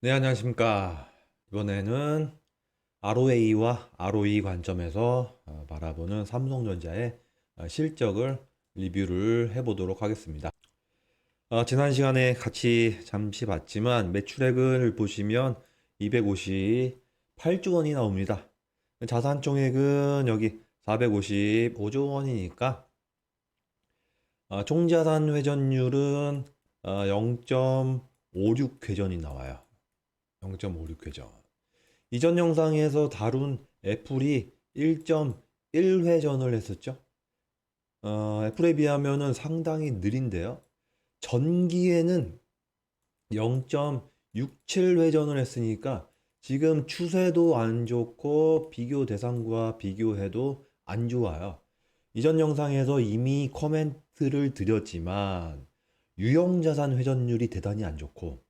네, 안녕하십니까. 이번에는 ROA와 ROE 관점에서 바라보는 삼성전자의 실적을 리뷰를 해보도록 하겠습니다. 지난 시간에 같이 잠시 봤지만 매출액을 보시면 258조 원이 나옵니다. 자산 총액은 여기 455조 원이니까 총자산 회전율은 0.56 회전이 나와요. 0.56 회전. 이전 영상에서 다룬 애플이 1.1회전을 했었죠. 애플에 비하면은 상당히 느린데요. 전기에는 0.67회전을 했으니까 지금 추세도 안 좋고 비교 대상과 비교해도 안 좋아요. 이전 영상에서 이미 코멘트를 드렸지만 유형자산 회전율이 대단히 안 좋고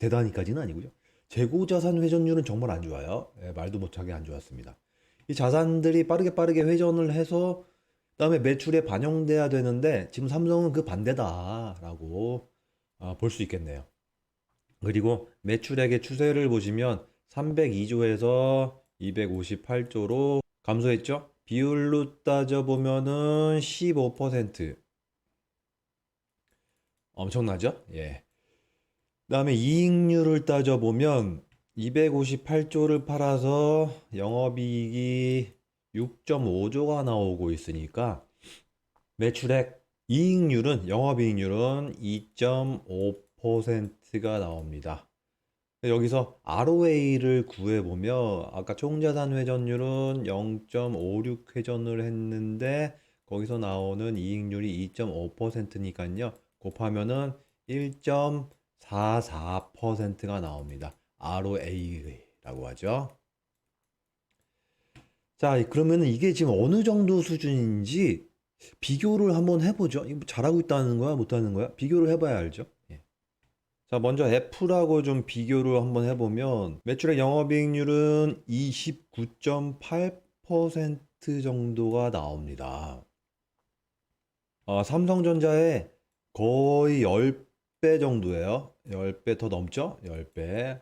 대단히까지는 아니고요. 재고자산 회전율은 정말 안 좋아요. 예, 말도 못하게 안 좋았습니다. 이 자산들이 빠르게 회전을 해서 그다음에 매출에 반영돼야 되는데 지금 삼성은 그 반대다라고 볼 수 있겠네요. 그리고 매출액의 추세를 보시면 302조에서 258조로 감소했죠? 비율로 따져보면은 15%. 엄청나죠? 예. 그다음에 이익률을 따져보면 258조를 팔아서 영업이익이 6.5조가 나오고 있으니까 매출액 이익률은 영업이익률은 2.5%가 나옵니다. 여기서 ROA를 구해보면 아까 총자산 회전율은 0.56 회전을 했는데 거기서 나오는 이익률이 2.5%니까요. 곱하면은 1.44%가 나옵니다. ROA라고 하죠. 자, 그러면 이게 지금 어느 정도 수준인지 비교를 한번 해보죠. 이거 잘하고 있다는 거야, 못하는 거야? 비교를 해봐야 알죠. 예. 자, 먼저 애플하고 좀 비교를 한번 해보면 매출액 영업이익률은 29.8% 정도가 나옵니다. 삼성전자의 거의 10배 정도예요. 10배 더 넘죠? 10배.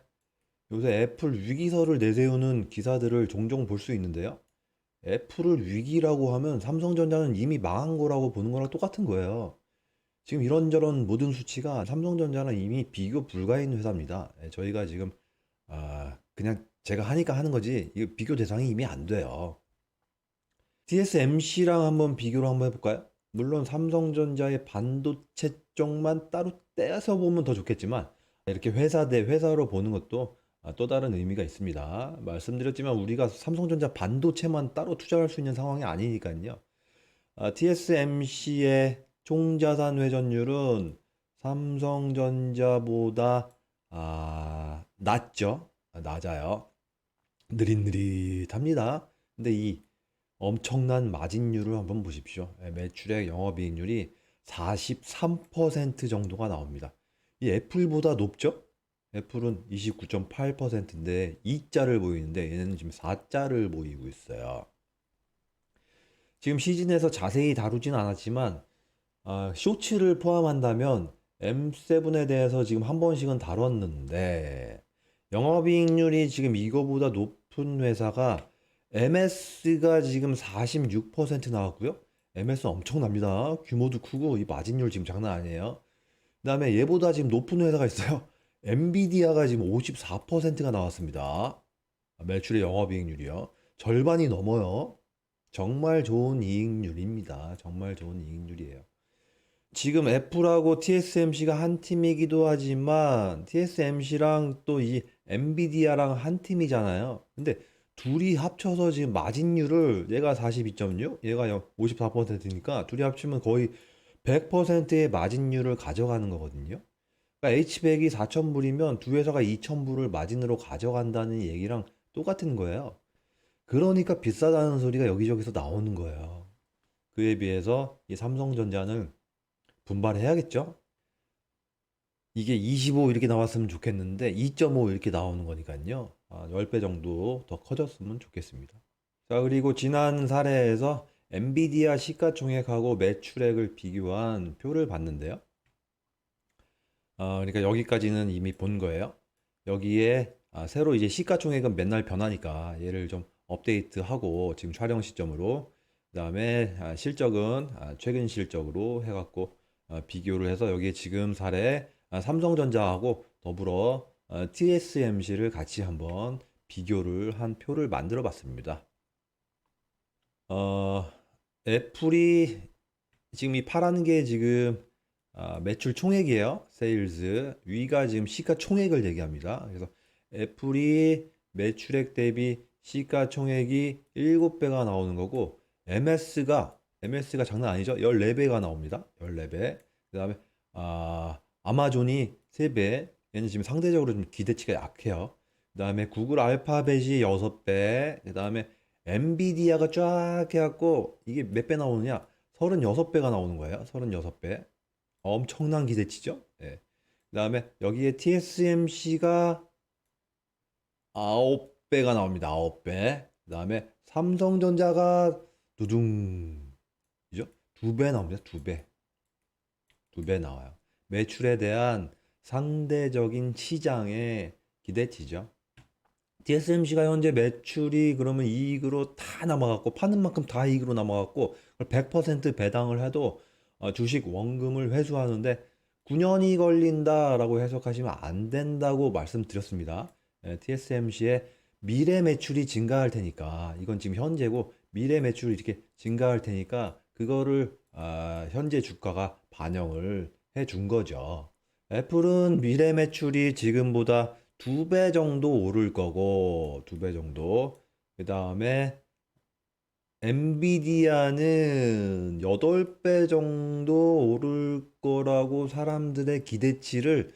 요새 애플 위기설을 내세우는 기사들을 종종 볼 수 있는데요. 애플을 위기라고 하면 삼성전자는 이미 망한 거라고 보는 거랑 똑같은 거예요. 지금 이런저런 모든 수치가 삼성전자는 이미 비교 불가인 회사입니다. 저희가 지금 그냥 제가 하니까 하는 거지 이거 비교 대상이 이미 안 돼요. TSMC랑 한번 비교를 한번 해볼까요? 물론 삼성전자의 반도체 쪽만 따로 떼서 보면 더 좋겠지만 이렇게 회사 대 회사로 보는 것도 또 다른 의미가 있습니다. 말씀드렸지만 우리가 삼성전자 반도체만 따로 투자할 수 있는 상황이 아니니까요. TSMC의 총자산 회전율은 삼성전자보다 낮죠. 낮아요. 느릿느릿합니다. 근데 이 엄청난 마진율을 한번 보십시오. 매출액 영업이익률이 43% 정도가 나옵니다. 이 애플보다 높죠? 애플은 29.8%인데 2자를 보이는데 얘는 지금 4자를 보이고 있어요. 지금 시즌에서 자세히 다루진 않았지만 쇼츠를 포함한다면 M7에 대해서 지금 한 번씩은 다뤘는데 영업이익률이 지금 이거보다 높은 회사가 MS가 지금 46% 나왔고요. MS 엄청납니다. 규모도 크고 이 마진율 지금 장난 아니에요. 그다음에 얘보다 지금 높은 회사가 있어요. 엔비디아가 지금 54%가 나왔습니다. 매출의 영업이익률이요. 절반이 넘어요. 정말 좋은 이익률입니다. 정말 좋은 이익률이에요. 지금 애플하고 TSMC가 한 팀이기도 하지만 TSMC랑 또 이 엔비디아랑 한 팀이잖아요. 근데 둘이 합쳐서 지금 마진율을 얘가 42.6, 얘가 54%니까 둘이 합치면 거의 100%의 마진율을 가져가는 거거든요. 그러니까 H백이 4,000불이면 두 회사가 2,000불을 마진으로 가져간다는 얘기랑 똑같은 거예요. 그러니까 비싸다는 소리가 여기저기서 나오는 거예요. 그에 비해서 이 삼성전자는 분발해야겠죠? 이게 25 이렇게 나왔으면 좋겠는데 2.5 이렇게 나오는 거니까요. 10배 정도 더 커졌으면 좋겠습니다. 자, 그리고 지난 사례에서 엔비디아 시가총액하고 매출액을 비교한 표를 봤는데요. 그러니까 여기까지는 이미 본 거예요. 여기에 새로 이제 시가총액은 맨날 변하니까 얘를 좀 업데이트하고 지금 촬영 시점으로 그다음에 실적은 최근 실적으로 해갖고 비교를 해서 여기에 지금 사례 삼성전자하고 더불어 TSMC를 같이 한번 비교를 한 표를 만들어 봤습니다. 어, 애플이 지금 이 파란 게 지금 매출 총액이에요. 세일즈. 위가 지금 시가총액을 얘기합니다. 그래서 애플이 매출액 대비 시가총액이 7배가 나오는 거고 MS가 장난 아니죠. 14배가 나옵니다. 14배. 그다음에 아마존이 3배. 얘는 지금 상대적으로 좀 기대치가 약해요. 그다음에 구글 알파벳이 6배. 그다음에 엔비디아가 쫙 해갖고 이게 몇 배 나오느냐? 36배가 나오는 거예요. 36배. 엄청난 기대치죠? 예. 그다음에 여기에 TSMC가 9배가 나옵니다. 9배. 그다음에 삼성전자가 두둥. 그죠? 2배 나옵니다. 2배. 2배 나와요. 매출에 대한 상대적인 시장의 기대치죠. TSMC가 현재 매출이 그러면 이익으로 다 남아갖고 파는 만큼 다 이익으로 남아갖고 100% 배당을 해도 주식 원금을 회수하는데 9년이 걸린다라고 해석하시면 안 된다고 말씀드렸습니다. TSMC의 미래 매출이 증가할 테니까 이건 지금 현재고 미래 매출이 이렇게 증가할 테니까 그거를 현재 주가가 반영을 해 준 거죠. 애플은 미래 매출이 지금보다 2배 정도 오를 거고 2배 정도. 그 다음에 엔비디아는 8배 정도 오를 거라고 사람들의 기대치를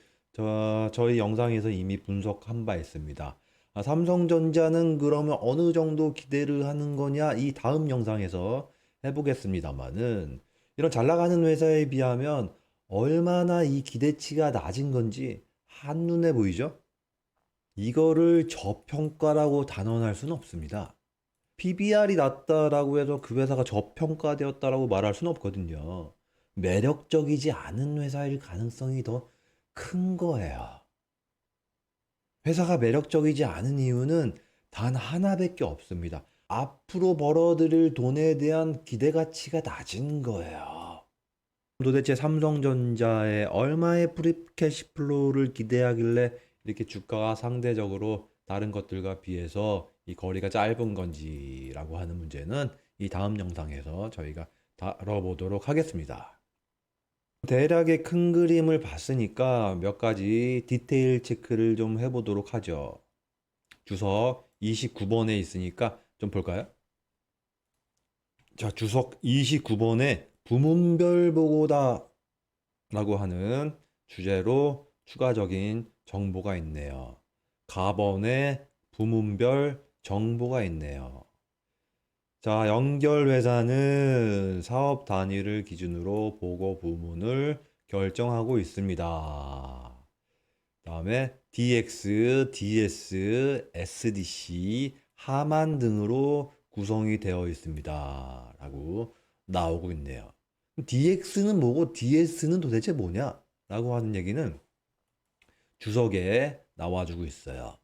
저희 영상에서 이미 분석한 바 있습니다. 삼성전자는 그러면 어느 정도 기대를 하는 거냐? 이 다음 영상에서 해보겠습니다만은 이런 잘 나가는 회사에 비하면 얼마나 이 기대치가 낮은 건지 한눈에 보이죠? 이거를 저평가라고 단언할 수는 없습니다. PBR이 낮다라고 해서 그 회사가 저평가되었다라고 말할 수는 없거든요. 매력적이지 않은 회사일 가능성이 더 큰 거예요. 회사가 매력적이지 않은 이유는 단 하나밖에 없습니다. 앞으로 벌어들일 돈에 대한 기대 가치가 낮은 거예요. 도대체 삼성전자에 얼마의 프리 캐시플로우를 기대하길래 이렇게 주가가 상대적으로 다른 것들과 비해서 이 거리가 짧은 건지라고 하는 문제는 이 다음 영상에서 저희가 다뤄보도록 하겠습니다. 대략의 큰 그림을 봤으니까 몇 가지 디테일 체크를 좀 해보도록 하죠. 주석 29번에 있으니까 좀 볼까요? 자, 주석 29번에 부문별 보고다 라고 하는 주제로 추가적인 정보가 있네요. 가번에 부문별 정보가 있네요. 자, 연결회사는 사업 단위를 기준으로 보고 부문을 결정하고 있습니다. 다음에 DX, DS, SDC, 하만 등으로 구성이 되어 있습니다. 라고 나오고 있네요. DX는 뭐고 DS는 도대체 뭐냐? 라고 하는 얘기는 주석에 나와주고 있어요.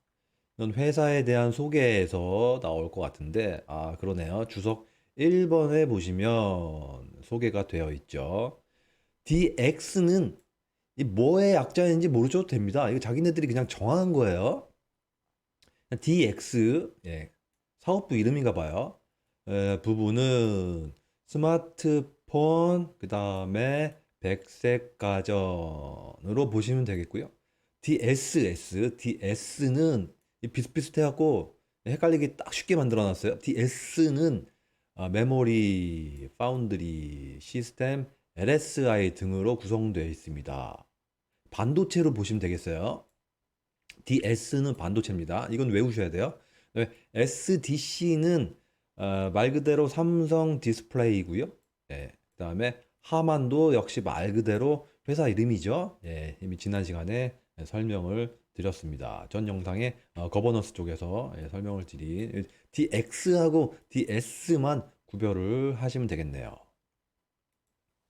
이건 회사에 대한 소개에서 나올 것 같은데, 그러네요. 주석 1번에 보시면 소개가 되어 있죠. DX는 이 뭐의 약자인지 모르셔도 됩니다. 이거 자기네들이 그냥 정한 거예요. DX, 예, 사업부 이름인가 봐요. 부분은 스마트폰, 그 다음에 백색 가전으로 보시면 되겠고요. DS는 비슷비슷해갖고 헷갈리게 딱 쉽게 만들어 놨어요. DS는 메모리, 파운드리, 시스템, LSI 등으로 구성되어 있습니다. 반도체로 보시면 되겠어요. DS는 반도체입니다. 이건 외우셔야 돼요. SDC는 말 그대로 삼성 디스플레이고요. 네, 그다음에 하만도 역시 말 그대로 회사 이름이죠. 예, 이미 지난 시간에 설명을 드렸습니다. 전 영상에 거버넌스 쪽에서 설명을 드린 DX하고 DS만 구별을 하시면 되겠네요.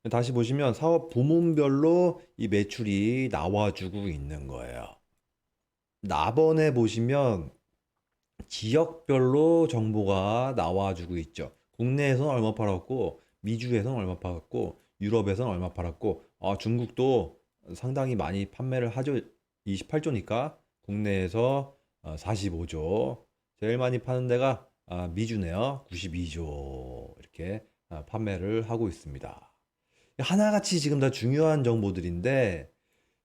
다시 보시면 사업 부문별로 이 매출이 나와주고 있는 거예요. 나번에 보시면 지역별로 정보가 나와주고 있죠. 국내에서는 얼마 팔았고, 미주에서는 얼마 팔았고, 유럽에서는 얼마 팔았고, 중국도 상당히 많이 판매를 하죠. 28조니까 국내에서 45조. 제일 많이 파는 데가 미주네요. 92조. 이렇게 판매를 하고 있습니다. 하나같이 지금 다 중요한 정보들인데,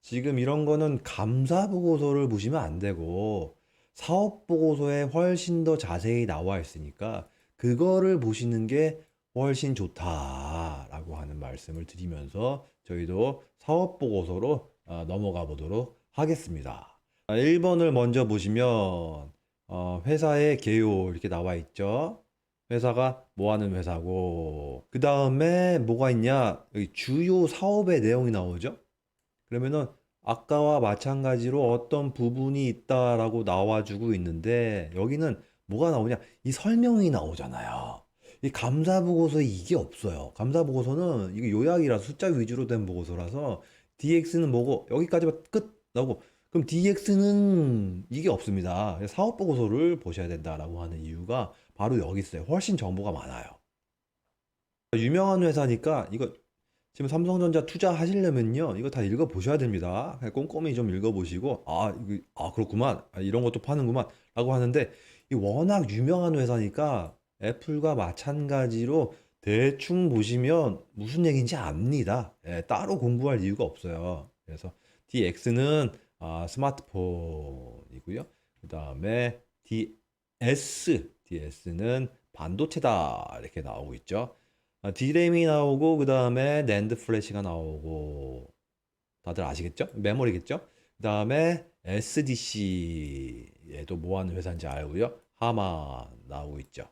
지금 이런 거는 감사 보고서를 보시면 안 되고 사업 보고서에 훨씬 더 자세히 나와 있으니까 그거를 보시는 게 훨씬 좋다라고 하는 말씀을 드리면서 저희도 사업 보고서로 넘어가 보도록 하겠습니다. 1번을 먼저 보시면 회사의 개요 이렇게 나와 있죠. 회사가 뭐 하는 회사고 그 다음에 뭐가 있냐 여기 주요 사업의 내용이 나오죠. 그러면은 아까와 마찬가지로 어떤 부분이 있다라고 나와주고 있는데 여기는 뭐가 나오냐? 이 설명이 나오잖아요. 이 감사 보고서에 이게 없어요. 감사 보고서는 이게 요약이라서 숫자 위주로 된 보고서라서 DX는 뭐고 여기까지만 끝 나오고 그럼 DX는 이게 없습니다. 사업 보고서를 보셔야 된다라고 하는 이유가 바로 여기 있어요. 훨씬 정보가 많아요. 유명한 회사니까 이거 지금 삼성전자 투자하시려면요, 이거 다 읽어보셔야 됩니다. 그냥 꼼꼼히 좀 읽어보시고, 그렇구만. 이런 것도 파는구만. 라고 하는데, 이 워낙 유명한 회사니까 애플과 마찬가지로 대충 보시면 무슨 얘기인지 압니다. 예, 따로 공부할 이유가 없어요. 그래서 DX는 스마트폰이고요. 그 다음에 DS는 반도체다. 이렇게 나오고 있죠. D램이 나오고 그 다음에 낸드 플래시가 나오고 다들 아시겠죠? 메모리겠죠? 그 다음에 SDC에도 뭐 하는 회사인지 알고요. 하마 나오고 있죠.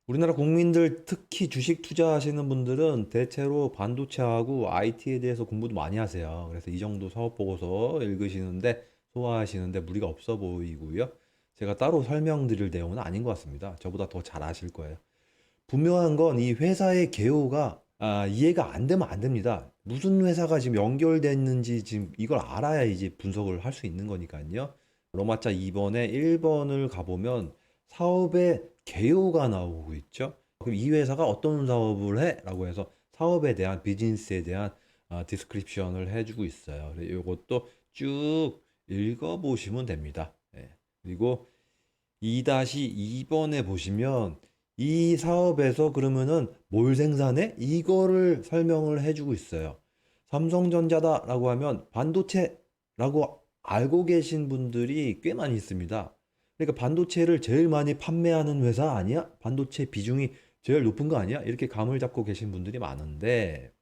우리나라 국민들 특히 주식 투자하시는 분들은 대체로 반도체하고 IT에 대해서 공부도 많이 하세요. 그래서 이 정도 사업 보고서 읽으시는데 소화하시는데 무리가 없어 보이고요. 제가 따로 설명드릴 내용은 아닌 것 같습니다. 저보다 더 잘 아실 거예요. 분명한 건 이 회사의 개요가 이해가 안 되면 안 됩니다. 무슨 회사가 지금 연결됐는지 지금 이걸 알아야 이제 분석을 할 수 있는 거니까요. 로마자 2번에 1번을 가보면 사업의 개요가 나오고 있죠. 그럼 이 회사가 어떤 사업을 해? 라고 해서 사업에 대한 비즈니스에 대한 디스크립션을 해주고 있어요. 이것도 쭉 읽어보시면 됩니다. 예. 그리고 2-2번에 보시면 이 사업에서 그러면은 뭘 생산해? 이거를 설명을 해주고 있어요. 삼성전자다라고 하면 반도체라고 알고 계신 분들이 꽤 많이 있습니다. 그러니까 반도체를 제일 많이 판매하는 회사 아니야? 반도체 비중이 제일 높은 거 아니야? 이렇게 감을 잡고 계신 분들이 많은데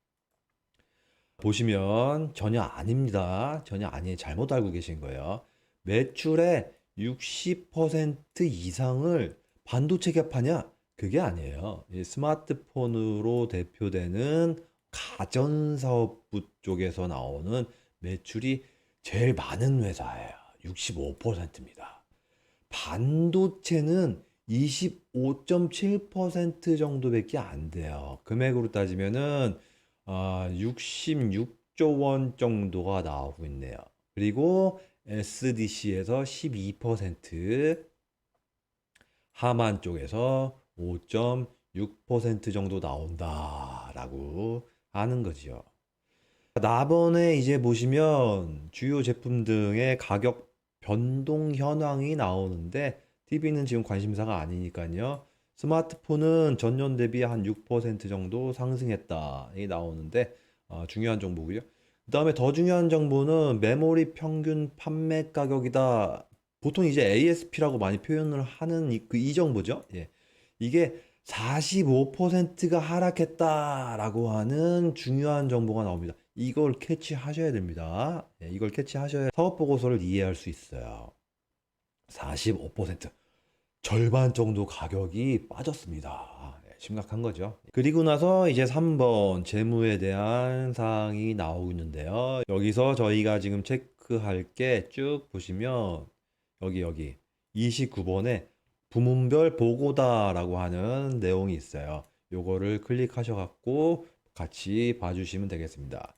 보시면 전혀 아닙니다. 전혀 아니에요. 잘못 알고 계신 거예요. 매출의 60% 이상을 반도체 격파냐? 그게 아니에요. 이 스마트폰으로 대표되는 가전사업부 쪽에서 나오는 매출이 제일 많은 회사예요. 65%입니다. 반도체는 25.7% 정도밖에 안 돼요. 금액으로 따지면은 66조 원 정도가 나오고 있네요. 그리고 SDC에서 12%, 하만 쪽에서 5.6% 정도 나온다라고 하는 거죠. 나번에 이제 보시면 주요 제품 등의 가격 변동 현황이 나오는데 TV는 지금 관심사가 아니니까요. 스마트폰은 전년 대비 한 6% 정도 상승했다. 이 나오는데 중요한 정보고요. 그다음에 더 중요한 정보는 메모리 평균 판매 가격이다. 보통 이제 ASP라고 많이 표현을 하는 이 정보죠. 예. 이게 45%가 하락했다라고 하는 중요한 정보가 나옵니다. 이걸 캐치하셔야 됩니다. 예, 이걸 캐치하셔야 사업 보고서를 이해할 수 있어요. 45% 절반 정도 가격이 빠졌습니다. 예, 심각한 거죠. 그리고 나서 이제 3번 재무에 대한 사항이 나오고 있는데요. 여기서 저희가 지금 체크할 게 쭉 보시면 여기 29번에 부문별 보고다라고 하는 내용이 있어요. 요거를 클릭하셔 갖고 같이 봐주시면 되겠습니다.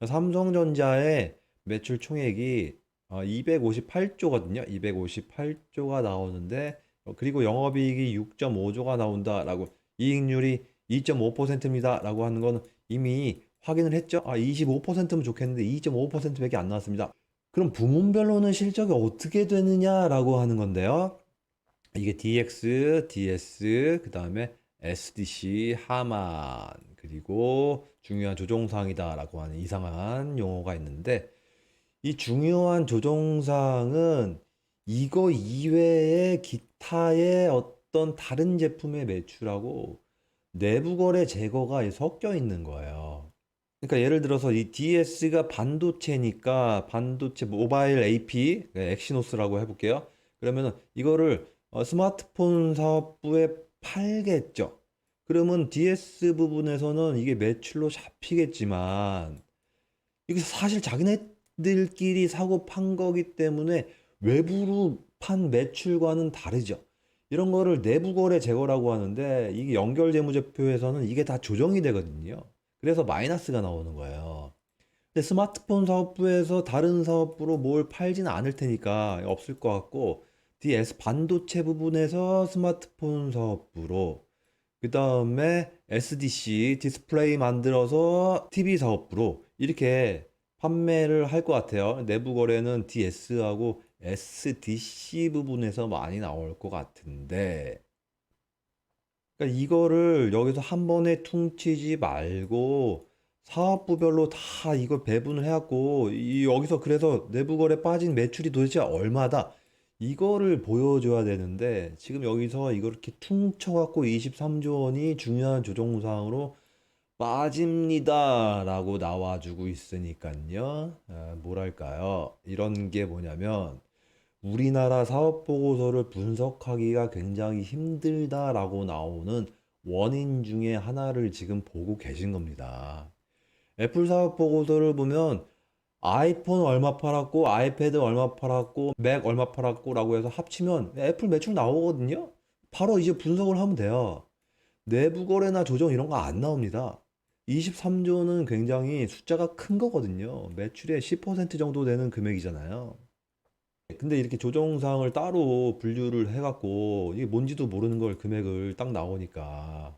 삼성전자의 매출 총액이 258조거든요. 258조가 나오는데 그리고 영업이익이 6.5조가 나온다라고 이익률이 2.5%입니다라고 하는 건 이미 확인을 했죠. 25%면 좋겠는데 2.5%밖에 안 나왔습니다. 그럼 부문별로는 실적이 어떻게 되느냐라고 하는 건데요. 이게 DX, DS, 그 다음에 SDC, 하만, 그리고 중요한 조종사항이다라고 하는 이상한 용어가 있는데 이 중요한 조종사항은 이거 이외에 기타의 어떤 다른 제품의 매출하고 내부 거래 제거가 섞여 있는 거예요. 그러니까 예를 들어서 이 DS가 반도체니까 반도체 모바일 AP, 엑시노스라고 해볼게요. 그러면은 이거를 스마트폰 사업부에 팔겠죠. 그러면 DS 부분에서는 이게 매출로 잡히겠지만 이게 사실 자기네들끼리 사고 판 거기 때문에 외부로 판 매출과는 다르죠. 이런 거를 내부 거래 제거라고 하는데 이게 연결 재무제표에서는 이게 다 조정이 되거든요. 그래서 마이너스가 나오는 거예요. 근데 스마트폰 사업부에서 다른 사업부로 뭘 팔지는 않을 테니까 없을 것 같고 DS 반도체 부분에서 스마트폰 사업부로 그 다음에 SDC 디스플레이 만들어서 TV 사업부로 이렇게 판매를 할 것 같아요. 내부 거래는 DS하고 SDC 부분에서 많이 나올 것 같은데 그러니까 이거를 여기서 한 번에 퉁치지 말고 사업부별로 다 이걸 배분을 해갖고 여기서 그래서 내부 거래 빠진 매출이 도대체 얼마다 이거를 보여줘야 되는데 지금 여기서 이걸 이렇게 퉁쳐갖고 23조 원이 중요한 조정사항으로 빠집니다라고 나와주고 있으니까요. 뭐랄까요? 이런 게 뭐냐면 우리나라 사업 보고서를 분석하기가 굉장히 힘들다라고 나오는 원인 중에 하나를 지금 보고 계신 겁니다. 애플 사업 보고서를 보면 아이폰 얼마 팔았고, 아이패드 얼마 팔았고, 맥 얼마 팔았고라고 해서 합치면 애플 매출 나오거든요. 바로 이제 분석을 하면 돼요. 내부 거래나 조정 이런 거 안 나옵니다. 23조는 굉장히 숫자가 큰 거거든요. 매출의 10% 정도 되는 금액이잖아요. 근데 이렇게 조정사항을 따로 분류를 해갖고 이게 뭔지도 모르는 걸 금액을 딱 나오니까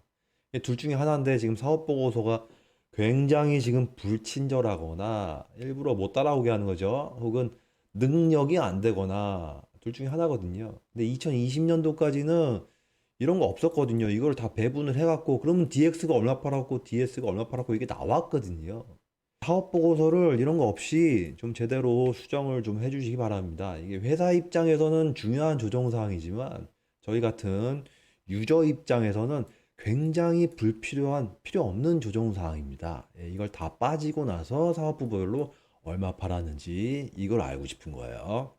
둘 중에 하나인데 지금 사업보고서가 굉장히 지금 불친절하거나 일부러 못 따라오게 하는 거죠. 혹은 능력이 안 되거나 둘 중에 하나거든요. 근데 2020년도까지는 이런 거 없었거든요. 이걸 다 배분을 해갖고 그러면 DX가 얼마 팔았고 DS가 얼마 팔았고 이게 나왔거든요. 사업 보고서를 이런 거 없이 좀 제대로 수정을 좀 해주시기 바랍니다. 이게 회사 입장에서는 중요한 조정 사항이지만 저희 같은 유저 입장에서는 굉장히 불필요한 필요 없는 조정 사항입니다. 이걸 다 빠지고 나서 사업부별로 얼마 팔았는지 이걸 알고 싶은 거예요.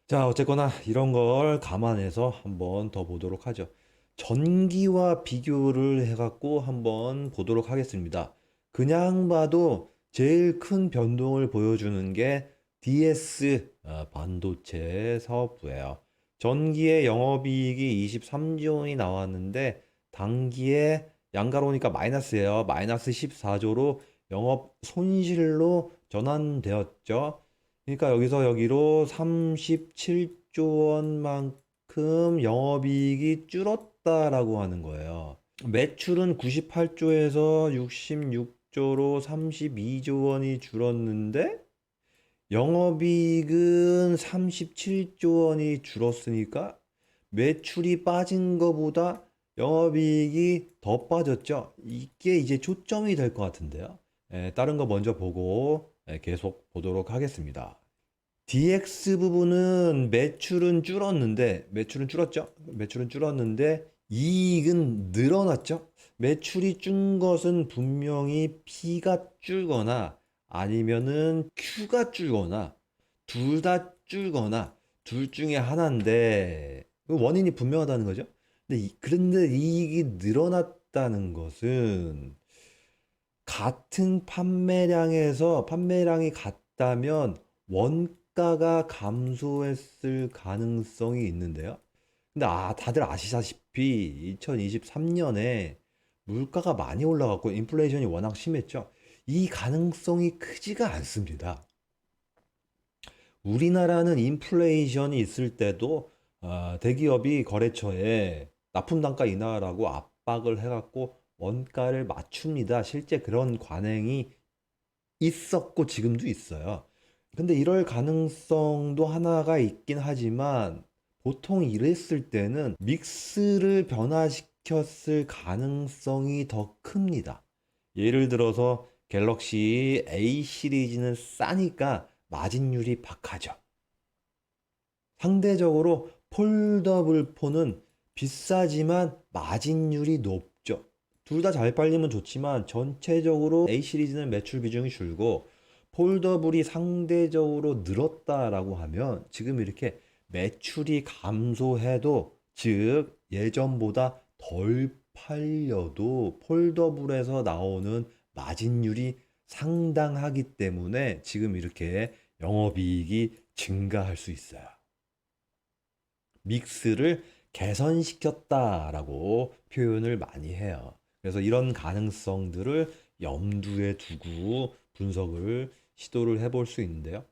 자, 어쨌거나 이런 걸 감안해서 한번 더 보도록 하죠. 전기와 비교를 해갖고 한번 보도록 하겠습니다. 그냥 봐도 제일 큰 변동을 보여주는 게 DS 반도체 사업부예요. 전기의 영업이익이 23조 원이 나왔는데 당기에 양가로니까 마이너스예요. 마이너스 14조로 영업 손실로 전환되었죠. 그러니까 여기서 여기로 37조 원만큼 영업이익이 줄었다라고 하는 거예요. 매출은 98조에서 66조로 32조 원이 줄었는데 영업이익은 37조 원이 줄었으니까 매출이 빠진 것보다 영업이익이 더 빠졌죠. 이게 이제 초점이 될 것 같은데요. 다른 거 먼저 보고 계속 보도록 하겠습니다. DX 부분은 매출은 줄었죠. 매출은 줄었는데 이익은 늘어났죠. 매출이 준 것은 분명히 P가 줄거나 아니면은 Q가 줄거나 둘 다 줄거나 둘 중에 하나인데 그 원인이 분명하다는 거죠. 그런데 이익이 늘어났다는 것은 같은 판매량이 같다면 원가가 감소했을 가능성이 있는데요. 근데 다들 아시다시피 2023년에 물가가 많이 올라갔고 인플레이션이 워낙 심했죠. 이 가능성이 크지가 않습니다. 우리나라는 인플레이션이 있을 때도 대기업이 거래처에 납품 단가 인하라고 압박을 해갖고 원가를 맞춥니다. 실제 그런 관행이 있었고 지금도 있어요. 근데 이럴 가능성도 하나가 있긴 하지만 보통 이랬을 때는 믹스를 변화시켰을 가능성이 더 큽니다. 예를 들어서 갤럭시 A 시리즈는 싸니까 마진율이 박하죠. 상대적으로 폴더블 폰은 비싸지만 마진율이 높죠. 둘 다 잘 팔리면 좋지만 전체적으로 A 시리즈는 매출 비중이 줄고 폴더블이 상대적으로 늘었다라고 하면 지금 이렇게 매출이 감소해도 즉 예전보다 덜 팔려도 폴더블에서 나오는 마진율이 상당하기 때문에 지금 이렇게 영업이익이 증가할 수 있어요. 믹스를 개선시켰다라고 표현을 많이 해요. 그래서 이런 가능성들을 염두에 두고 분석을 시도를 해볼 수 있는데요.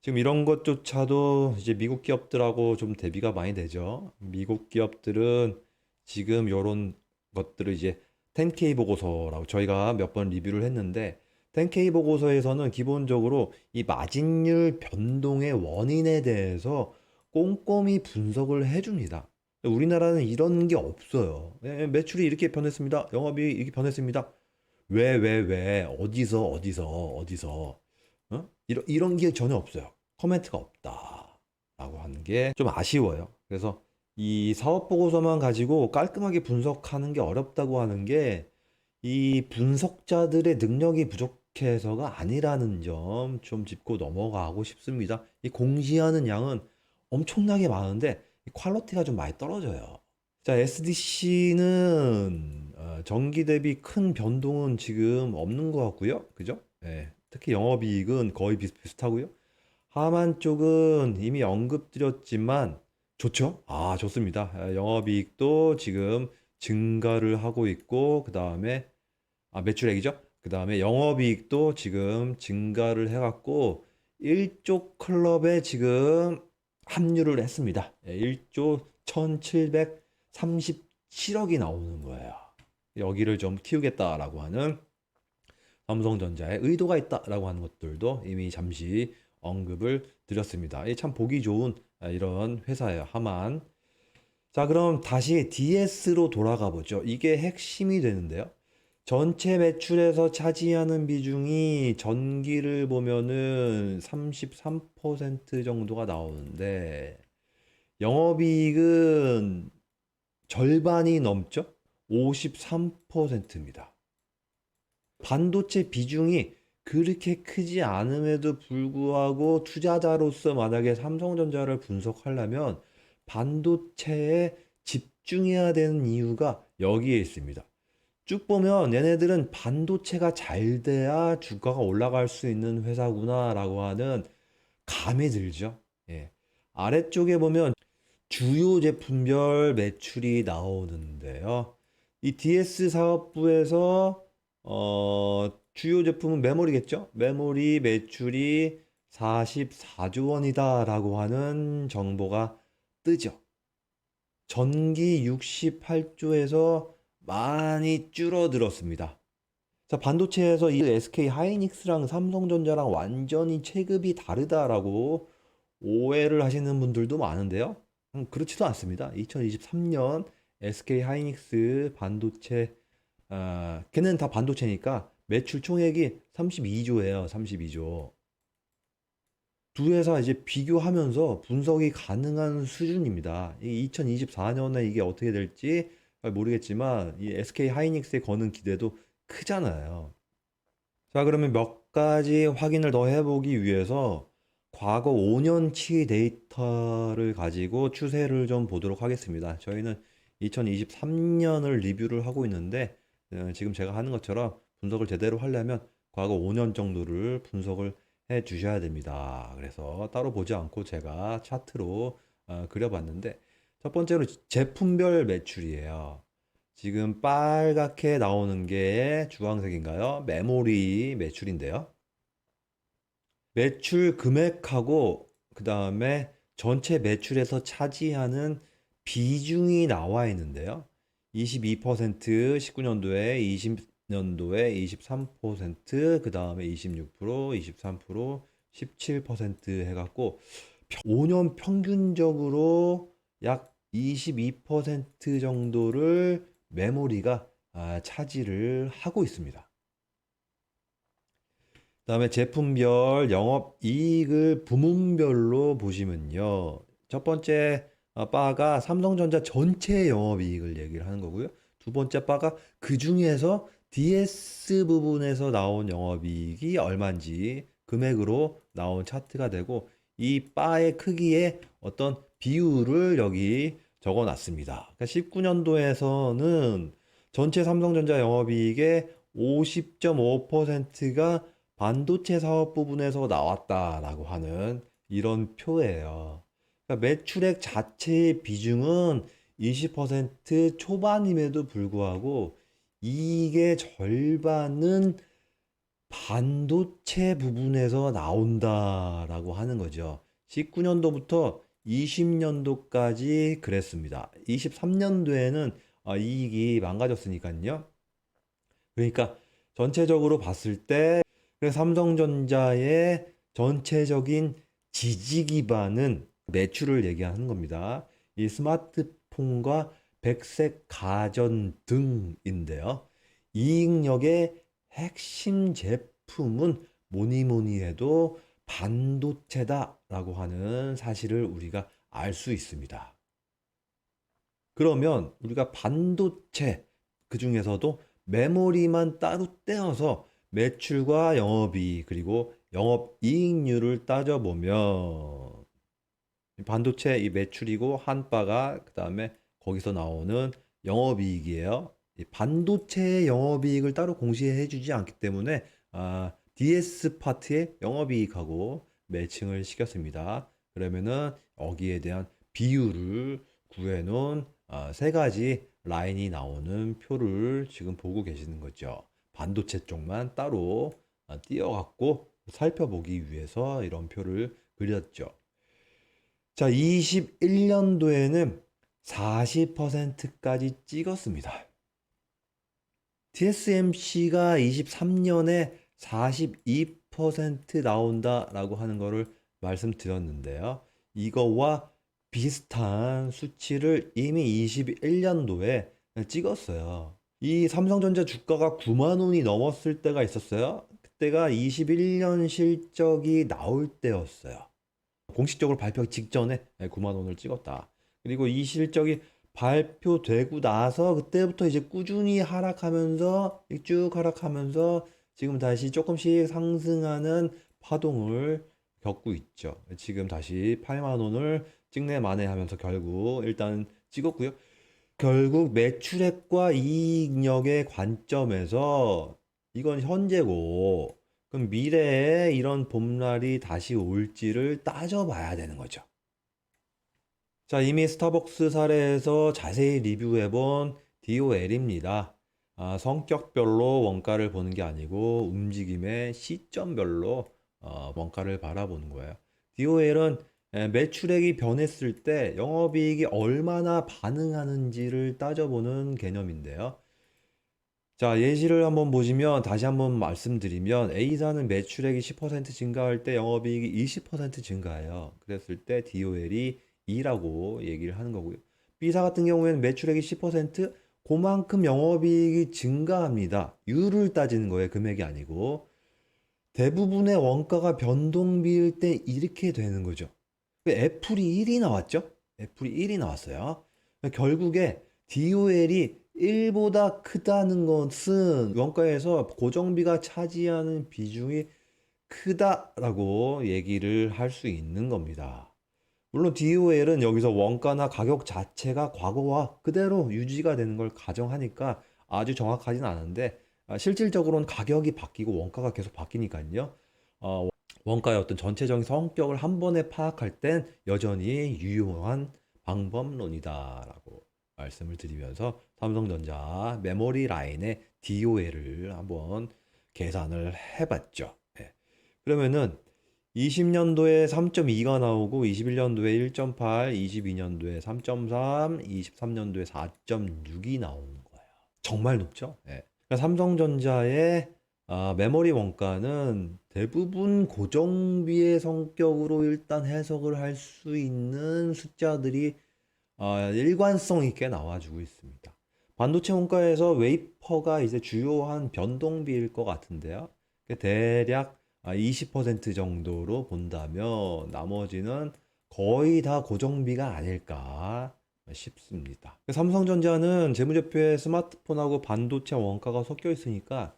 지금 이런 것조차도 이제 미국 기업들하고 좀 대비가 많이 되죠. 미국 기업들은 지금 이런 것들을 이제 10K 보고서라고 저희가 몇 번 리뷰를 했는데 10K 보고서에서는 기본적으로 이 마진율 변동의 원인에 대해서 꼼꼼히 분석을 해줍니다. 우리나라는 이런 게 없어요. 매출이 이렇게 변했습니다. 영업이 이렇게 변했습니다. 왜, 어디서, 이런 게 전혀 없어요. 코멘트가 없다. 라고 하는 게 좀 아쉬워요. 그래서 이 사업 보고서만 가지고 깔끔하게 분석하는 게 어렵다고 하는 게 이 분석자들의 능력이 부족해서가 아니라는 점 좀 짚고 넘어가고 싶습니다. 이 공시하는 양은 엄청나게 많은데 퀄리티가 좀 많이 떨어져요. 자, SDC는 전기 대비 큰 변동은 지금 없는 것 같고요. 그죠? 예. 특히 영업이익은 거의 비슷비슷하고요. 하만 쪽은 이미 언급드렸지만 좋죠? 아, 좋습니다. 영업이익도 지금 증가를 하고 있고 그 다음에 매출액이죠? 그 다음에 영업이익도 지금 증가를 해갖고 1조 클럽에 지금 합류를 했습니다. 1조 1737억이 나오는 거예요. 여기를 좀 키우겠다라고 하는 삼성전자의 의도가 있다라고 하는 것들도 이미 잠시 언급을 드렸습니다. 참 보기 좋은 이런 회사예요. 하만. 자, 그럼 다시 DS로 돌아가 보죠. 이게 핵심이 되는데요. 전체 매출에서 차지하는 비중이 전기를 보면은 33% 정도가 나오는데 영업이익은 절반이 넘죠? 53%입니다. 반도체 비중이 그렇게 크지 않음에도 불구하고 투자자로서 만약에 삼성전자를 분석하려면 반도체에 집중해야 되는 이유가 여기에 있습니다. 쭉 보면 얘네들은 반도체가 잘 돼야 주가가 올라갈 수 있는 회사구나라고 하는 감이 들죠. 예. 아래쪽에 보면 주요 제품별 매출이 나오는데요. 이 DS 사업부에서 주요 제품은 메모리겠죠? 메모리 매출이 44조 원이다라고 하는 정보가 뜨죠. 전기 68조에서 많이 줄어들었습니다. 자, 반도체에서 이 SK 하이닉스랑 삼성전자랑 완전히 체급이 다르다라고 오해를 하시는 분들도 많은데요. 그렇지도 않습니다. 2023년 SK 하이닉스 반도체, 걔는 다 반도체니까 매출 총액이 32조예요. 32조. 두 회사 이제 비교하면서 분석이 가능한 수준입니다. 이 2024년에 이게 어떻게 될지 잘 모르겠지만 이 SK 하이닉스에 거는 기대도 크잖아요. 자, 그러면 몇 가지 확인을 더 해보기 위해서 과거 5년치 데이터를 가지고 추세를 좀 보도록 하겠습니다. 저희는 2023년을 리뷰를 하고 있는데 지금 제가 하는 것처럼 분석을 제대로 하려면 과거 5년 정도를 분석을 해 주셔야 됩니다. 그래서 따로 보지 않고 제가 차트로 그려봤는데 첫 번째로 제품별 매출이에요. 지금 빨갛게 나오는 게 주황색인가요? 메모리 매출인데요. 매출 금액하고 그 다음에 전체 매출에서 차지하는 비중이 나와 있는데요. 22%, 19년도에 20년도에 23%, 그 다음에 26%, 23%, 17% 해갖고 5년 평균적으로 약 22% 정도를 메모리가 차지를 하고 있습니다. 그다음에 제품별 영업이익을 부문별로 보시면요. 첫 번째 바가 삼성전자 전체 영업이익을 얘기를 하는 거고요. 두 번째 바가 그 중에서 DS 부분에서 나온 영업이익이 얼마인지 금액으로 나온 차트가 되고 이 바의 크기의 어떤 비율을 여기 적어 놨습니다. 그러니까 19년도에서는 전체 삼성전자 영업이익의 50.5%가 반도체 사업 부분에서 나왔다라고 하는 이런 표예요. 그러니까 매출액 자체의 비중은 20% 초반임에도 불구하고 이게 절반은 반도체 부분에서 나온다라고 하는 거죠. 19년도부터 20년도까지 그랬습니다. 23년도에는 이익이 망가졌으니까요. 그러니까 전체적으로 봤을 때 그래서 삼성전자의 전체적인 지지 기반은 매출을 얘기하는 겁니다. 이 스마트폰과 백색 가전 등인데요. 이익력의 핵심 제품은 뭐니 뭐니 해도 반도체다라고 하는 사실을 우리가 알 수 있습니다. 그러면 우리가 반도체 그 중에서도 메모리만 따로 떼어서 매출과 영업이익 그리고 영업이익률을 따져보면 반도체 이 매출이고 한 바가 그 다음에 거기서 나오는 영업이익이에요. 이 반도체의 영업이익을 따로 공시해 주지 않기 때문에 DS 파트의 영업이익하고 매칭을 시켰습니다. 그러면은 여기에 대한 비율을 구해놓은 세 가지 라인이 나오는 표를 지금 보고 계시는 거죠. 반도체 쪽만 따로 띄어갖고 살펴보기 위해서 이런 표를 그렸죠. 자, 21년도에는 40%까지 찍었습니다. TSMC가 23년에 42% 나온다라고 하는 거를 말씀드렸는데요. 이거와 비슷한 수치를 이미 21년도에 찍었어요. 이 삼성전자 주가가 9만 원이 넘었을 때가 있었어요. 그때가 21년 실적이 나올 때였어요. 공식적으로 발표 직전에 9만 원을 찍었다. 그리고 이 실적이 발표되고 나서 그때부터 이제 꾸준히 하락하면서 쭉 하락하면서 지금 다시 조금씩 상승하는 파동을 겪고 있죠. 지금 다시 8만 원을 찍내 만에 하면서 결국 일단 찍었고요. 결국 매출액과 이익력의 관점에서 이건 현재고 그럼 미래에 이런 봄날이 다시 올지를 따져봐야 되는 거죠. 자, 이미 스타벅스 사례에서 자세히 리뷰해본 DOL입니다. 성격별로 원가를 보는 게 아니고 움직임의 시점별로 원가를 바라보는 거예요. DOL은 매출액이 변했을 때 영업이익이 얼마나 반응하는지를 따져보는 개념인데요. 자, 예시를 한번 보시면 다시 한번 말씀드리면 A사는 매출액이 10% 증가할 때 영업이익이 20% 증가해요. 그랬을 때 DOL이 2라고 얘기를 하는 거고요. B사 같은 경우에는 매출액이 10% 그만큼 영업이익이 증가합니다. U를 따지는 거예요. 금액이 아니고. 대부분의 원가가 변동비일 때 이렇게 되는 거죠. 애플이 1이 나왔죠? 애플이 1이 나왔어요. 결국에 DOL이 1보다 크다는 것은 원가에서 고정비가 차지하는 비중이 크다라고 얘기를 할 수 있는 겁니다. 물론 DOL은 여기서 원가나 가격 자체가 과거와 그대로 유지가 되는 걸 가정하니까 아주 정확하진 않은데 실질적으로는 가격이 바뀌고 원가가 계속 바뀌니까요. 원가의 어떤 전체적인 성격을 한 번에 파악할 땐 여전히 유용한 방법론이다라고 말씀을 드리면서 삼성전자 메모리 라인의 DOL을 한번 계산을 해봤죠. 네. 그러면은 20년도에 3.2가 나오고 21년도에 1.8, 22년도에 3.3, 23년도에 4.6이 나오는 거예요. 정말 높죠? 예. 그러니까 삼성전자의 메모리 원가는 대부분 고정비의 성격으로 일단 해석을 할 수 있는 숫자들이 일관성 있게 나와주고 있습니다. 반도체 원가에서 웨이퍼가 이제 주요한 변동비일 것 같은데요. 대략 20% 정도로 본다면 나머지는 거의 다 고정비가 아닐까 싶습니다. 삼성전자는 재무제표에 스마트폰하고 반도체 원가가 섞여 있으니까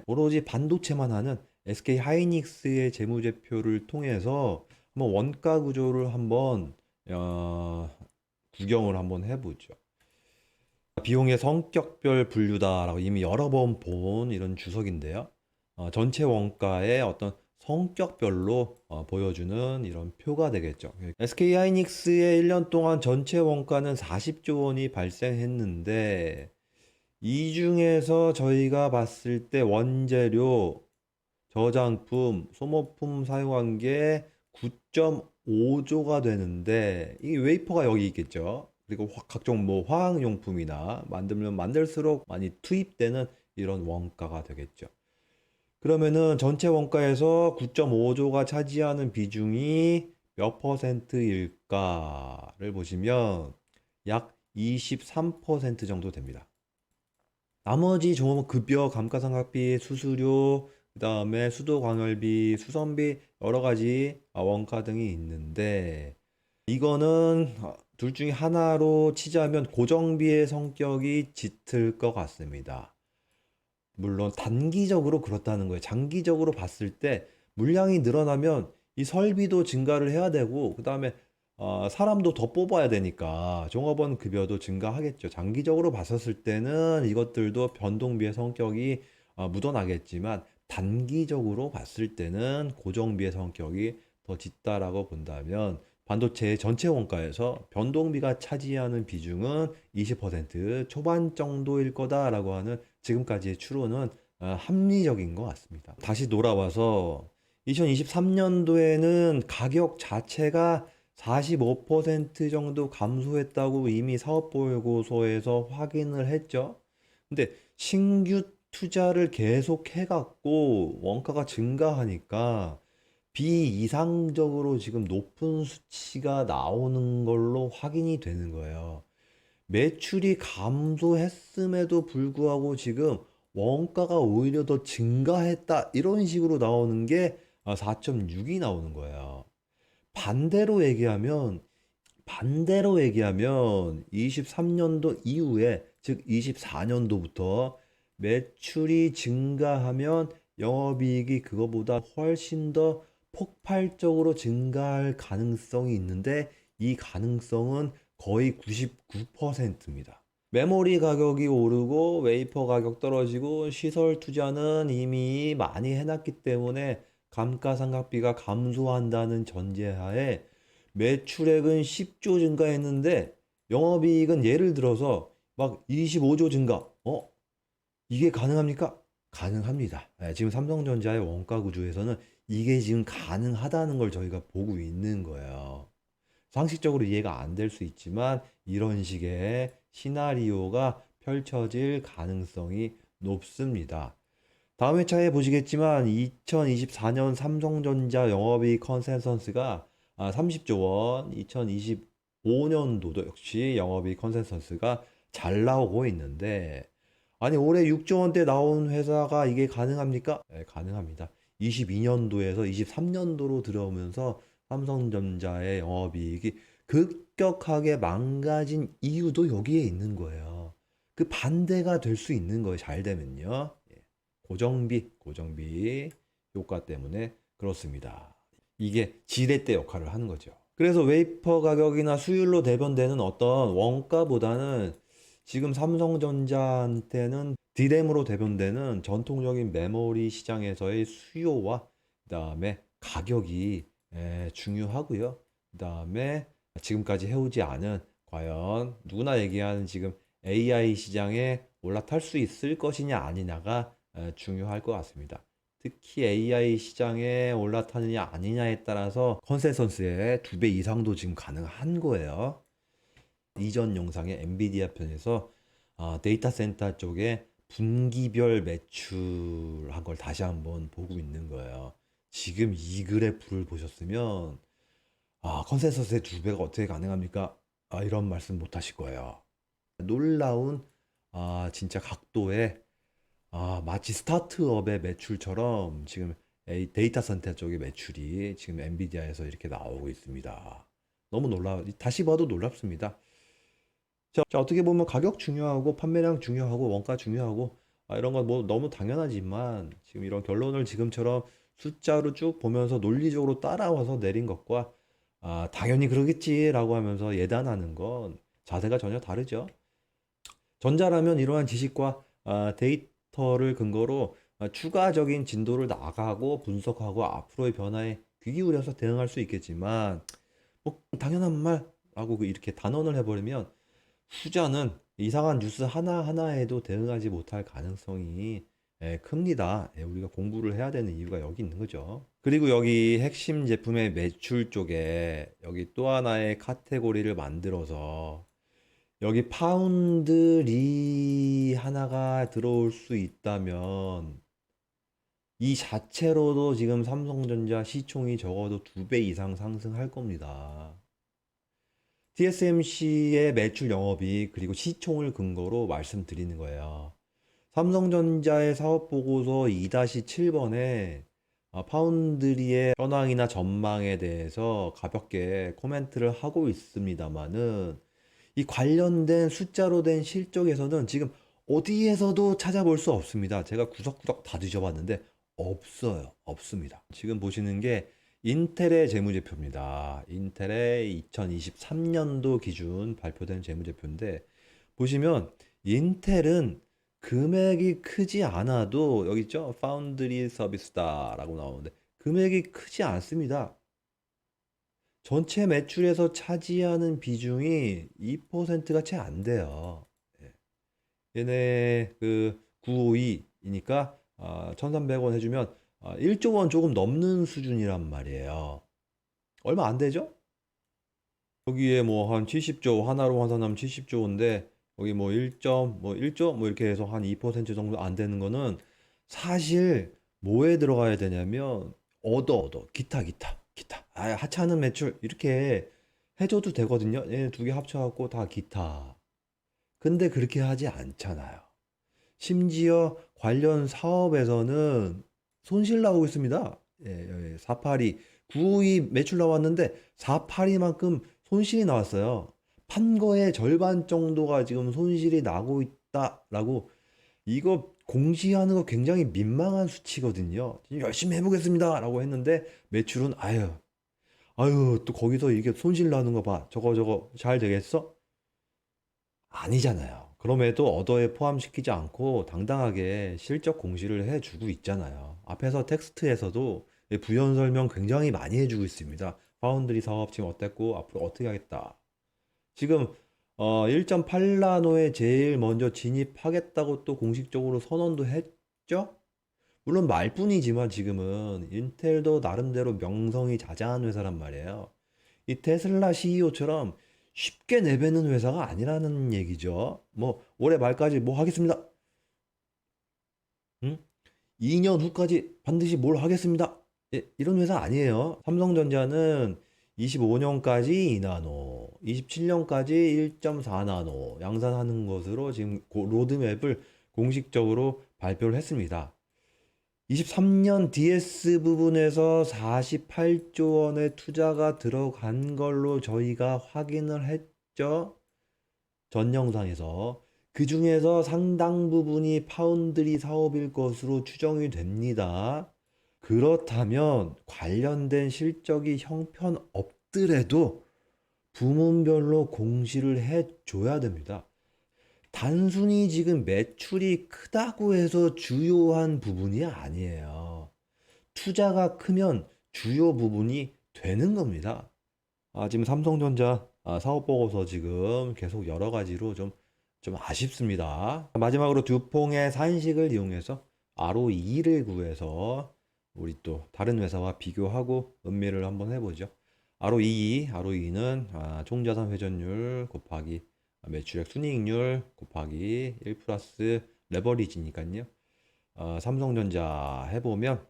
오로지 반도체만 하는 SK 하이닉스의 재무제표를 통해서 한번 원가 구조를 한번 구경을 한번 해보죠. 비용의 성격별 분류다라고 이미 여러 번 본 이런 주석인데요. 전체 원가의 어떤 성격별로 보여주는 이런 표가 되겠죠. SK 하이닉스의 1년 동안 전체 원가는 40조 원이 발생했는데 이 중에서 저희가 봤을 때 원재료, 저장품, 소모품 사용한 게 9.5조가 되는데 이게 웨이퍼가 여기 있겠죠. 그리고 각종 뭐 화학용품이나 만들면 만들수록 많이 투입되는 이런 원가가 되겠죠. 그러면은 전체 원가에서 9.5조가 차지하는 비중이 몇 퍼센트일까를 보시면 약 23% 정도 됩니다. 나머지 종목 급여, 감가상각비, 수수료, 그다음에 수도 광열비, 수선비 여러 가지 원가 등이 있는데 이거는 둘 중에 하나로 치자면 고정비의 성격이 짙을 것 같습니다. 물론 단기적으로 그렇다는 거예요. 장기적으로 봤을 때 물량이 늘어나면 이 설비도 증가를 해야 되고 그다음에 사람도 더 뽑아야 되니까 종업원 급여도 증가하겠죠. 장기적으로 봤었을 때는 이것들도 변동비의 성격이 묻어나겠지만 단기적으로 봤을 때는 고정비의 성격이 더 짙다라고 본다면 반도체 전체 원가에서 변동비가 차지하는 비중은 20% 초반 정도일 거다라고 하는 지금까지의 추론은 합리적인 것 같습니다. 다시 돌아와서 2023년도에는 가격 자체가 45% 정도 감소했다고 이미 사업보고서에서 확인을 했죠. 근데 신규 투자를 계속 해갖고 원가가 증가하니까 비이상적으로 지금 높은 수치가 나오는 걸로 확인이 되는 거예요. 매출이 감소했음에도 불구하고 지금 원가가 오히려 더 증가했다. 이런 식으로 나오는 게 4.6이 나오는 거예요. 반대로 얘기하면, 반대로 얘기하면 23년도 이후에, 즉 24년도부터 매출이 증가하면 영업이익이 그거보다 훨씬 더 폭발적으로 증가할 가능성이 있는데 이 가능성은 거의 99%입니다. 메모리 가격이 오르고 웨이퍼 가격 떨어지고 시설 투자는 이미 많이 해놨기 때문에 감가상각비가 감소한다는 전제하에 매출액은 10조 증가했는데 영업이익은 예를 들어서 막 25조 증가. 이게 가능합니까? 가능합니다. 지금 삼성전자의 원가 구조에서는 이게 지금 가능하다는 걸 저희가 보고 있는 거예요. 상식적으로 이해가 안 될 수 있지만 이런 식의 시나리오가 펼쳐질 가능성이 높습니다. 다음 회차에 보시겠지만 2024년 삼성전자 영업이익 컨센서스가 30조 원, 2025년도도 역시 영업이익 컨센서스가 잘 나오고 있는데 아니 올해 6조 원대 나온 회사가 이게 가능합니까? 네, 가능합니다. 22년도에서 23년도로 들어오면서 삼성전자의 영업이익이 급격하게 망가진 이유도 여기에 있는 거예요. 그 반대가 될 수 있는 거예요. 잘 되면요. 고정비 효과 때문에 그렇습니다. 이게 지렛대 역할을 하는 거죠. 그래서 웨이퍼 가격이나 수율로 대변되는 어떤 원가보다는 지금 삼성전자한테는 D램으로 대변되는 전통적인 메모리 시장에서의 수요와 그다음에 가격이 중요하고요. 그다음에 지금까지 해오지 않은 과연 누구나 얘기하는 지금 AI 시장에 올라탈 수 있을 것이냐 아니냐가 중요할 것 같습니다. 특히 AI 시장에 올라타느냐 아니냐에 따라서 컨센서스의 2배 이상도 지금 가능한 거예요. 이전 영상에 엔비디아 편에서 데이터 센터 쪽에 분기별 매출한 걸 다시 한번 보고 있는 거예요. 지금 이 그래프를 보셨으면 컨센서스의 2배가 어떻게 가능합니까? 이런 말씀 못 하실 거예요. 놀라운 진짜 각도의 마치 스타트업의 매출처럼 지금 데이터 센터 쪽의 매출이 지금 엔비디아에서 이렇게 나오고 있습니다. 너무 다시 봐도 놀랍습니다. 자, 어떻게 보면 가격 중요하고 판매량 중요하고 원가 중요하고 이런 건 뭐 너무 당연하지만 지금 이런 결론을 지금처럼 숫자로 쭉 보면서 논리적으로 따라와서 내린 것과 당연히 그러겠지라고 하면서 예단하는 건 자세가 전혀 다르죠. 전자라면 이러한 지식과 데이터를 근거로 추가적인 진도를 나가고 분석하고 앞으로의 변화에 귀 기울여서 대응할 수 있겠지만 뭐 당연한 말라고 이렇게 단언을 해버리면 후자는 이상한 뉴스 하나하나에도 대응하지 못할 가능성이 큽니다. 우리가 공부를 해야 되는 이유가 여기 있는 거죠. 그리고 여기 핵심 제품의 매출 쪽에 여기 또 하나의 카테고리를 만들어서 여기 파운드리 하나가 들어올 수 있다면 이 자체로도 지금 삼성전자 시총이 적어도 2배 이상 상승할 겁니다. TSMC의 매출 영업이익 그리고 시총을 근거로 말씀드리는 거예요. 삼성전자의 사업보고서 2-7번에 파운드리의 현황이나 전망에 대해서 가볍게 코멘트를 하고 있습니다만은 이 관련된 숫자로 된 실적에서는 지금 어디에서도 찾아볼 수 없습니다. 제가 구석구석 다 뒤져봤는데 없어요. 없습니다. 지금 보시는 게 인텔의 재무제표입니다. 인텔의 2023년도 기준 발표된 재무제표인데 보시면 인텔은 금액이 크지 않아도 여기 있죠? 파운드리 서비스다라고 나오는데 금액이 크지 않습니다. 전체 매출에서 차지하는 비중이 2%가 채 안 돼요. 예. 얘네 그 952이니까 1,300원 해주면 1조 원 조금 넘는 수준이란 말이에요. 얼마 안 되죠? 여기에 뭐 한 70조 하나로 환산하면 70조인데 여기 뭐 1조 뭐 이렇게 해서 한 2% 정도 안 되는 거는 사실 뭐에 들어가야 되냐면 기타 하찮은 매출 이렇게 해줘도 되거든요. 얘네 두 개 합쳐갖고 다 기타. 근데 그렇게 하지 않잖아요. 심지어 관련 사업에서는 손실 나오고 있습니다. 예, 482, 952 매출 나왔는데 482만큼 손실이 나왔어요. 판 거의 절반 정도가 지금 손실이 나고 있다라고 이거 공시하는 거 굉장히 민망한 수치거든요. 열심히 해보겠습니다라고 했는데 매출은 아유 또 거기서 이게 손실 나는 거 봐. 저거 잘 되겠어? 아니잖아요. 그럼에도 어더에 포함시키지 않고 당당하게 실적 공시를 해주고 있잖아요. 앞에서 텍스트에서도 부연 설명 굉장히 많이 해주고 있습니다. 파운드리 사업 지금 어땠고 앞으로 어떻게 하겠다. 지금 1.8나노에 제일 먼저 진입하겠다고 또 공식적으로 선언도 했죠? 물론 말뿐이지만 지금은 인텔도 나름대로 명성이 자자한 회사란 말이에요. 이 테슬라 CEO처럼 쉽게 내뱉는 회사가 아니라는 얘기죠. 뭐 올해 말까지 뭐 하겠습니다. 응? 2년 후까지 반드시 뭘 하겠습니다. 이런 회사 아니에요. 삼성전자는 25년까지 2나노, 27년까지 1.4나노 양산하는 것으로 지금 로드맵을 공식적으로 발표를 했습니다. 23년 DS 부분에서 48조 원의 투자가 들어간 걸로 저희가 확인을 했죠. 전 영상에서. 그 중에서 상당 부분이 파운드리 사업일 것으로 추정이 됩니다. 그렇다면 관련된 실적이 형편없더라도 부문별로 공시를 해줘야 됩니다. 단순히 지금 매출이 크다고 해서 주요한 부분이 아니에요. 투자가 크면 주요 부분이 되는 겁니다. 지금 삼성전자 사업 보고서 지금 계속 여러 가지로 좀 아쉽습니다. 마지막으로 듀퐁의 산식을 이용해서 ROE를 구해서 우리 또 다른 회사와 비교하고 음미를 한번 해보죠. ROE는 총자산 회전율 곱하기 매출액 순이익률 곱하기 1 플러스 레버리지니까요. 삼성전자 해보면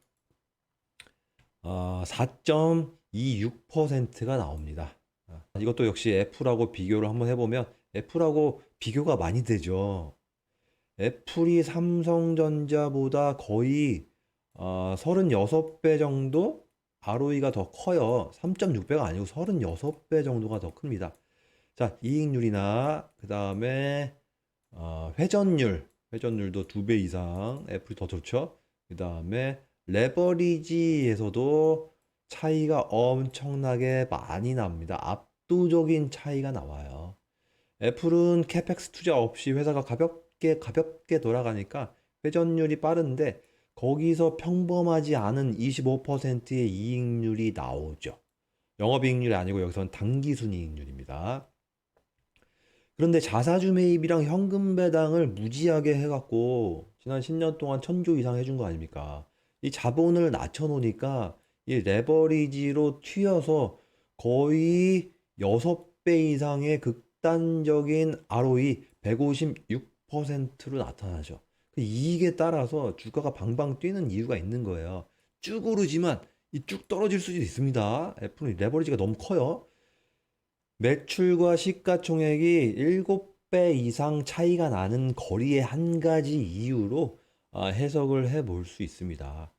4.26%가 나옵니다. 이것도 역시 애플하고 비교를 한번 해보면 애플하고 비교가 많이 되죠. 애플이 삼성전자보다 거의 36배 정도 ROE가 더 커요. 3.6배가 아니고 36배 정도가 더 큽니다. 자, 이익률이나 그 다음에 회전율도 2배 이상 애플이 더 좋죠. 그 다음에 레버리지에서도 차이가 엄청나게 많이 납니다. 압도적인 차이가 나와요. 애플은 캐펙스 투자 없이 회사가 가볍게 돌아가니까 회전율이 빠른데 거기서 평범하지 않은 25%의 이익률이 나오죠. 영업이익률이 아니고 여기서는 당기순이익률입니다. 그런데 자사주 매입이랑 현금 배당을 무지하게 해갖고 지난 10년 동안 1000조 이상 해준 거 아닙니까? 이 자본을 낮춰놓으니까 이 레버리지로 튀어서 거의 6배 이상의 극단적인 ROE 156%로 나타나죠. 그 이익에 따라서 주가가 방방 뛰는 이유가 있는 거예요. 쭉 오르지만 이 쭉 떨어질 수도 있습니다. 애플은 레버리지가 너무 커요. 매출과 시가총액이 7배 이상 차이가 나는 거리의 한 가지 이유로 해석을 해볼 수 있습니다.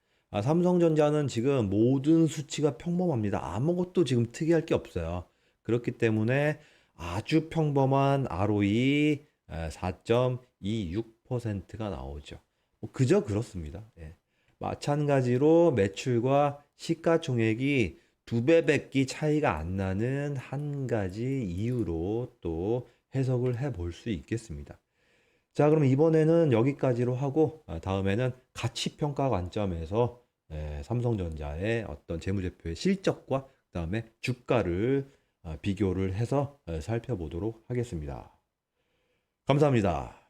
삼성전자는 지금 모든 수치가 평범합니다. 아무것도 지금 특이할 게 없어요. 그렇기 때문에 아주 평범한 ROE 4.26%가 나오죠. 뭐 그저 그렇습니다. 예. 마찬가지로 매출과 시가총액이 2배밖에 차이가 안 나는 한 가지 이유로 또 해석을 해볼 수 있겠습니다. 자, 그럼 이번에는 여기까지로 하고 다음에는 가치평가 관점에서 삼성전자의 어떤 재무제표의 실적과 그다음에 주가를 비교를 해서 살펴보도록 하겠습니다. 감사합니다.